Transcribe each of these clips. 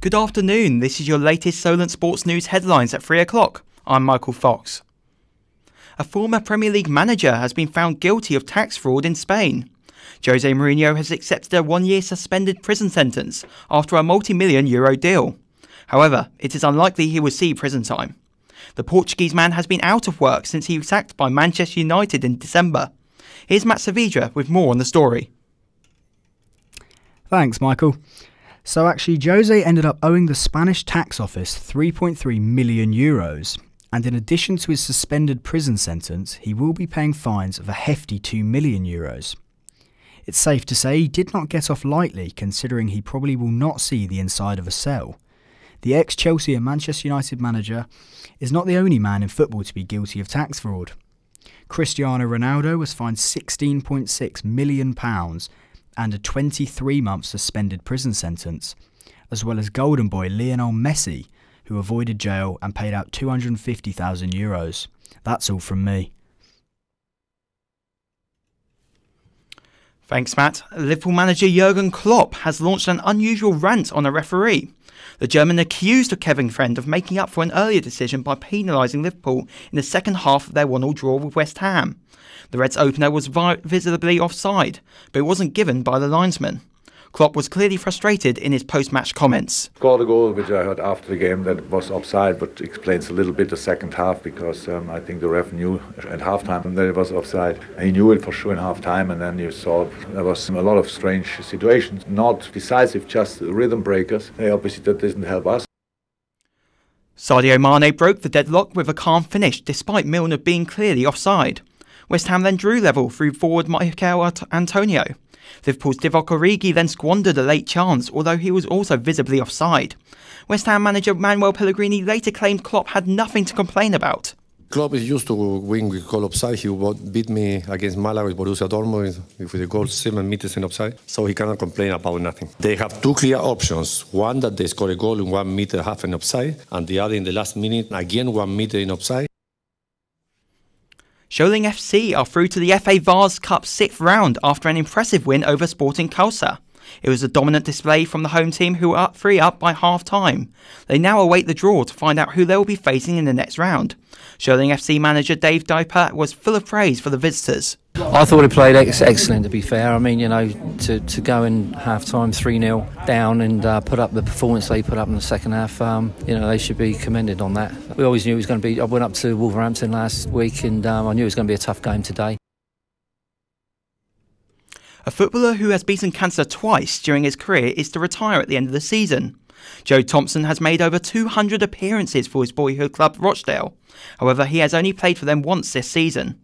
Good afternoon, this is your latest Solent Sports News headlines at 3 o'clock. I'm Michael Fox. A former Premier League manager has been found guilty of tax fraud in Spain. Jose Mourinho has accepted a one-year suspended prison sentence after a multi-million euro deal. However, it is unlikely he will see prison time. The Portuguese man has been out of work since he was sacked by Manchester United in December. Here's Matt Savidra with more on the story. Thanks, Michael. So actually, Jose ended up owing the Spanish tax office 3.3 million euros. And in addition to his suspended prison sentence, he will be paying fines of a hefty 2 million euros. It's safe to say he did not get off lightly, considering he probably will not see the inside of a cell. The ex-Chelsea and Manchester United manager is not the only man in football to be guilty of tax fraud. Cristiano Ronaldo was fined £16.6 million and a 23-month suspended prison sentence, as well as golden boy Lionel Messi, who avoided jail and paid out €250,000. That's all from me. Thanks, Matt. Liverpool manager Jurgen Klopp has launched an unusual rant on a referee. The German accused Kevin Friend of making up for an earlier decision by penalising Liverpool in the second half of their 1-1 draw with West Ham. The Reds' opener was visibly offside, but it wasn't given by the linesman. Klopp was clearly frustrated in his post-match comments. Scored a goal which I heard after the game that was offside, but explains a little bit the second half, because I think the ref knew at halftime that it was offside. He knew it for sure in halftime, and then you saw there was a lot of strange situations, not decisive, just rhythm breakers. Obviously that doesn't help us. Sadio Mane broke the deadlock with a calm finish despite Milner being clearly offside. West Ham then drew level through forward Michael Antonio. Liverpool's Divock Origi then squandered a late chance, although he was also visibly offside. West Ham manager Manuel Pellegrini later claimed Klopp had nothing to complain about. Klopp is used to win with goal offside. He beat me against Malaga with Borussia Dortmund with the goal 7 meters in offside, so he cannot complain about nothing. They have two clear options: one that they score a goal in 1 meter half in offside, and the other in the last minute again 1 meter in offside. Solent FC are through to the FA Vase Cup 6th round after an impressive win over Sporting Kansas. It was a dominant display from the home team, who were up 3-0 by half-time. They now await the draw to find out who they will be facing in the next round. Solent FC manager Dave Diper was full of praise for the visitors. I thought he played excellent, to be fair. I mean, you know, to go in half-time 3-0 down and put up the performance they put up in the second half, you know, they should be commended on that. We always knew it was going to be. I went up to Wolverhampton last week and I knew it was going to be a tough game today. A footballer who has beaten cancer twice during his career is to retire at the end of the season. Joe Thompson has made over 200 appearances for his boyhood club Rochdale. However, he has only played for them once this season.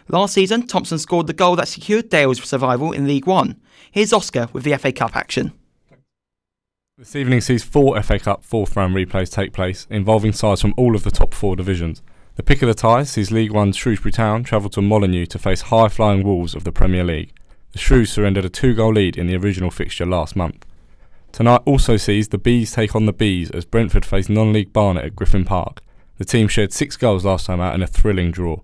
Last season, Thompson scored the goal that secured Dale's survival in League One. Here's Oscar with the FA Cup action. This evening sees 4 FA Cup 4th round replays take place, involving sides from all of the top 4 divisions. The pick of the tie sees League One's Shrewsbury Town travel to Molineux to face high-flying Wolves of the Premier League. The Shrews surrendered a 2-goal lead in the original fixture last month. Tonight also sees the Bees take on the Bees as Brentford face non-league Barnet at Griffin Park. The team shared 6 goals last time out in a thrilling draw.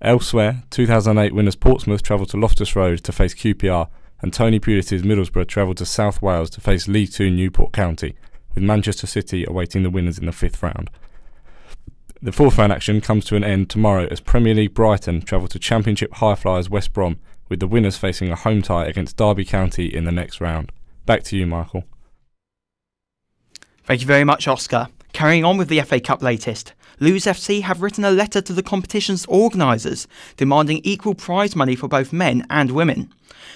Elsewhere, 2008 winners Portsmouth travel to Loftus Road to face QPR, and Tony Pulis's Middlesbrough travel to South Wales to face League 2 Newport County, with Manchester City awaiting the winners in the 5th round. The 4th round action comes to an end tomorrow as Premier League Brighton travel to Championship high-flyers West Brom, with the winners facing a home tie against Derby County in the next round. Back to you, Michael. Thank you very much, Oscar. Carrying on with the FA Cup latest, Lewes FC have written a letter to the competition's organisers demanding equal prize money for both men and women.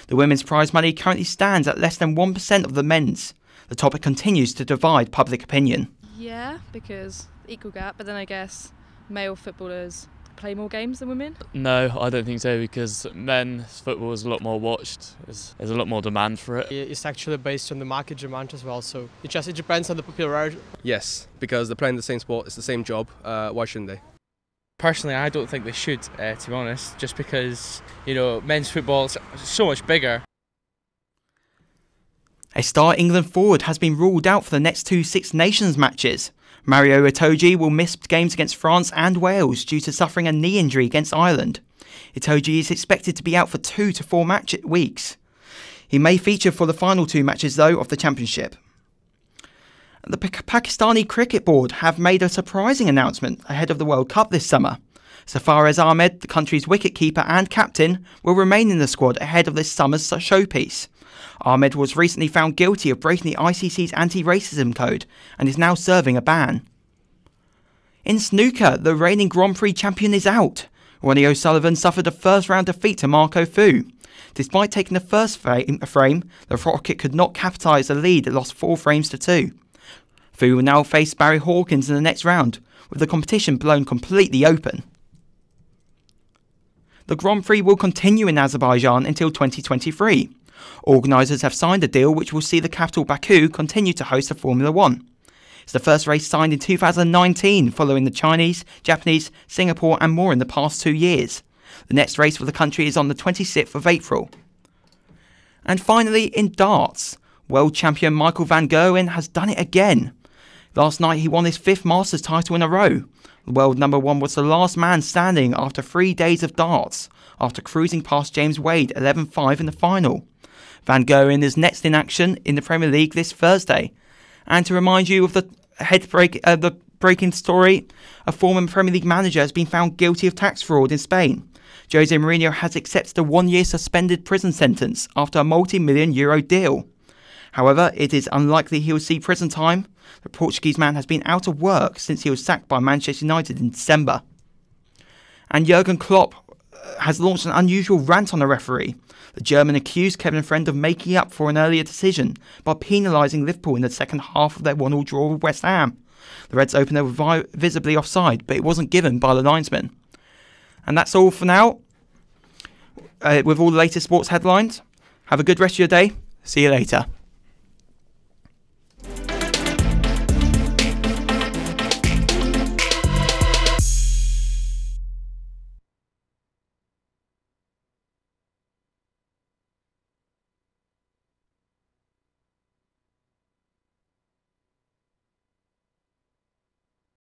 The women's prize money currently stands at less than 1% of the men's. The topic continues to divide public opinion. Yeah, because equal gap, but then I guess male footballers play more games than women? No, I don't think so, because men's football is a lot more watched. There's a lot more demand for it. It's actually based on the market demand as well, so it depends on the popularity. Yes, because they're playing the same sport, it's the same job, why shouldn't they? Personally, I don't think they should, to be honest, just because, you know, men's football is so much bigger. A star England forward has been ruled out for the next 2 Six Nations matches. Mario Itoje will miss games against France and Wales due to suffering a knee injury against Ireland. Itoje is expected to be out for 2 to 4 weeks. He may feature for the final 2 matches, though, of the Championship. The Pakistani Cricket Board have made a surprising announcement ahead of the World Cup this summer. Safaraz Ahmed, the country's wicketkeeper and captain, will remain in the squad ahead of this summer's showpiece. Ahmed was recently found guilty of breaking the ICC's anti-racism code and is now serving a ban. In snooker, the reigning Grand Prix champion is out. Ronnie O'Sullivan suffered a first-round defeat to Marco Fu. Despite taking the first frame, the Rocket could not capitalise the lead that lost 4 frames to 2. Fu will now face Barry Hawkins in the next round, with the competition blown completely open. The Grand Prix will continue in Azerbaijan until 2023. Organisers have signed a deal which will see the capital Baku continue to host the Formula 1. It's the first race signed in 2019, following the Chinese, Japanese, Singapore and more in the past 2 years. The next race for the country is on the 26th of April. And finally, in darts, world champion Michael van Gerwen has done it again. Last night he won his 5th Masters title in a row. The world number 1 was the last man standing after 3 days of darts, after cruising past James Wade 11-5 in the final. Van Gerwen is next in action in the Premier League this Thursday. And to remind you of the breaking story, a former Premier League manager has been found guilty of tax fraud in Spain. Jose Mourinho has accepted a 1-year suspended prison sentence after a multi-million euro deal. However, it is unlikely he will see prison time. The Portuguese man has been out of work since he was sacked by Manchester United in December. And Jurgen Klopp has launched an unusual rant on the referee. The German accused Kevin Friend of making up for an earlier decision by penalising Liverpool in the second half of their 1-1 draw with West Ham. The Reds opener was visibly offside, but it wasn't given by the linesman. And that's all for now. With all the latest sports headlines, have a good rest of your day. See you later.